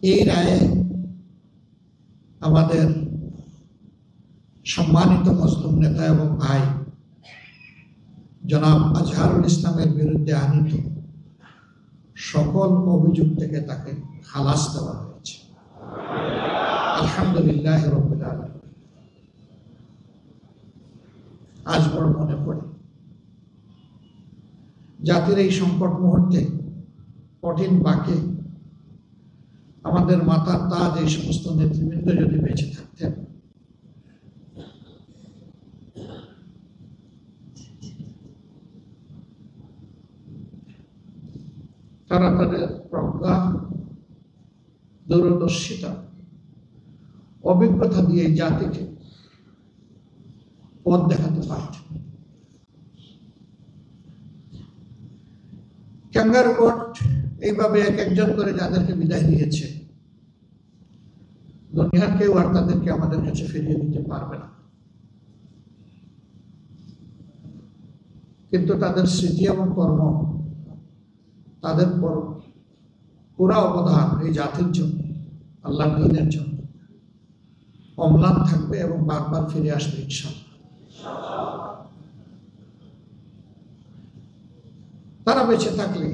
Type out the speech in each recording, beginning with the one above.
এই রায়ে আমাদের সম্মানিত মুসলিম নেতা এবং ভাই জনাব আজহারুল ইসলামের বিরুদ্ধে আনীত সকল অভিযোগ থেকে তাকে খালাস দেওয়া হয়েছে। আলহামদুলিল্লাহ রাব্বিল আলামিন। আজ বড় মনে পড়ে জাতির এই সংকট মুহূর্তে কঠিন বাঁকে আমাদের মাথার তাজ এই সমস্ত নেতৃবৃন্দ যদি বেঁচে থাকতেন, তারা তাদের প্রজ্ঞা, দূরদর্শিতা, অভিজ্ঞতা দিয়ে জাতিকে পথ দেখাতে পারতেন। ক্যাঙ্গারু কোর্ট এইভাবে এক একজন করে যাদেরকে বিদায় দিয়েছে, দুনিয়ার কেউ আর তাদেরকে আমাদের কাছে ফিরিয়ে দিতে পারবে না। কিন্তু তাদের স্মৃতি এবং কর্ম, তাদের পুরা অবদান এই জাতির জন্য, আল্লাহর দ্বীনের জন্য অম্লান থাকবে এবং বারবার ফিরে আসবে ইনশাআল্লাহ। তারা বেঁচে থাকলে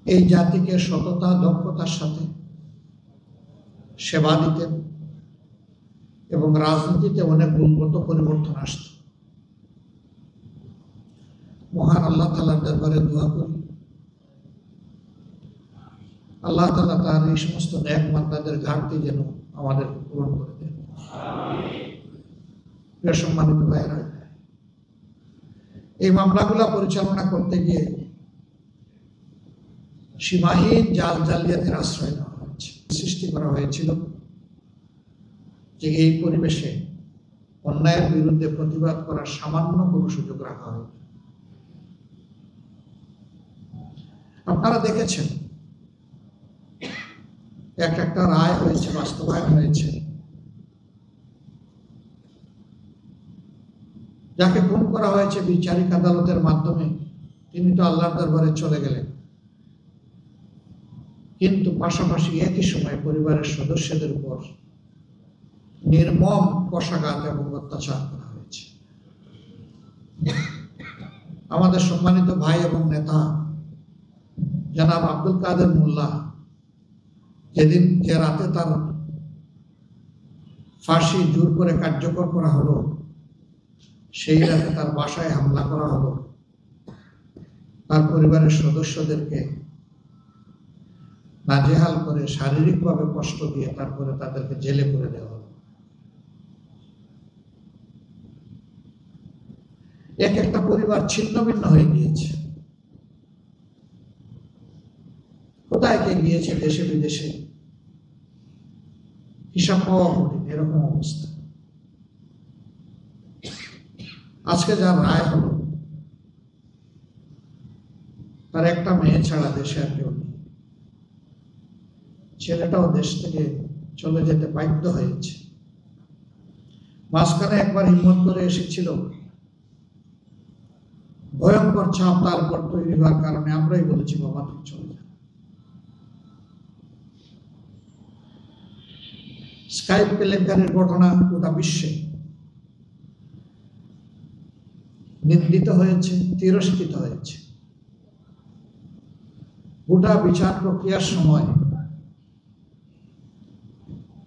এই জাতিকে সততা, দক্ষতার সাথে সেবা দিতেন এবং রাজনীতিতে অনেক গুণগত পরিবর্তন আসত। মহান আল্লাহ তাআলার দরবারে দোয়া করি, আল্লাহ তাআলা তার এই সমস্ত নেক বান্দাদের ঘাটতি যেন আমাদের পূরণ করে দেন। প্রিয় সম্মানিত ভাইরা, এই মামলাগুলো পরিচালনা করতে গিয়ে সীমাহীন জাল জালিয়াতির আশ্রয় নেওয়া হয়েছে, সৃষ্টি করা হয়েছিল যে এই পরিবেশে অন্যায়ের বিরুদ্ধে প্রতিবাদ করার সামান্য কোনো সুযোগ রাখা হয়। আপনারা দেখেছেন একটা রায় হয়েছে, বাস্তবায়ন হয়েছে। যাকে খুন করা হয়েছে বিচারিক আদালতের মাধ্যমে, তিনি তো আল্লাহর দরবারে চলে গেলেন, কিন্তু পাশাপাশি একই সময় পরিবারের সদস্যদের উপর নির্মম কষাঘাত এবং অত্যাচার করা হয়েছে। আমাদের সম্মানিত ভাই এবং নেতা জনাব আব্দুল কাদের মোল্লা, যেদিন যে রাতে তার ফাঁসি জোর করে কার্যকর করা হলো, সেই রাতে তার বাসায় হামলা করা হলো, তার পরিবারের সদস্যদেরকে নাজেহাল করে শারীরিকভাবে কষ্ট দিয়ে তারপরে তাদেরকে জেলে করে দেওয়া হলো। এক একটা পরিবার ছিন্ন ভিন্ন হয়ে গিয়েছে, কোথায় কে গিয়েছে দেশে বিদেশে, হিসাব পাওয়া কঠিন, এরকম অবস্থা। আজকে যার রায় হলো, তার একটা মেয়ে ছাড়া দেশে আর কেউ নেই। ছেলেটাও দেশ থেকে চলে যেতে বাধ্য হয়েছে। মাঝখানে একবার হিম্মত করে এসেছিল, ভয়ঙ্কর চাপ তার উপর তৈরি হওয়ার কারণে আমরাই বলেছি বাবা তুই চলে যা। স্কাইপ কেলেঙ্কারির ঘটনা গোটা বিশ্বে নিন্দিত হয়েছে, তিরস্কৃত হয়েছে। গোটা বিচার প্রক্রিয়ার সময়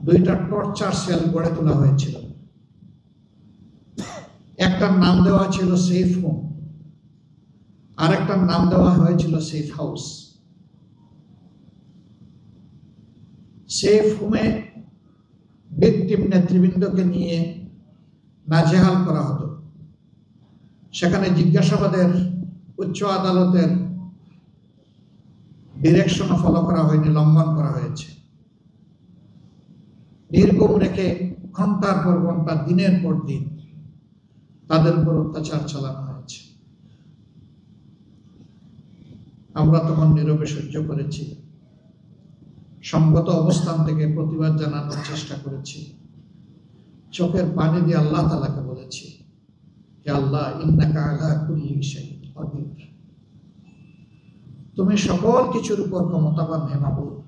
দুইটা টর্চার সেল গড়ে তোলা হয়েছিল। একটার নাম দেওয়া ছিল সেফ হোম, আর একটার নাম দেওয়া হয়েছিল সেফ হাউস। সেফ হোমে ভিকটিম নেতৃবৃন্দকে নিয়ে নাজেহাল করা হতো। সেখানে জিজ্ঞাসাবাদের উচ্চ আদালতের ডিরেকশনও ফলো করা হয়নি, লঙ্ঘন করা হয়েছে। নির্গম রেখে ঘন্টার পর ঘন্টা, দিনের পর দিন তাদের উপর অত্যাচার চালানো হয়েছে। আমরা তখন নীরবে সহ্য করেছি, সঙ্গত অবস্থান থেকে প্রতিবাদ জানানোর চেষ্টা করেছি। চোখের পানি দিয়ে আল্লাহ তাআলাকে বলেছি, হে আল্লাহ, ইন্নাকা আলা কুল্লি শাইইন কাদির, তুমি সকল কিছুর উপর ক্ষমতাবান হে মাবুদ।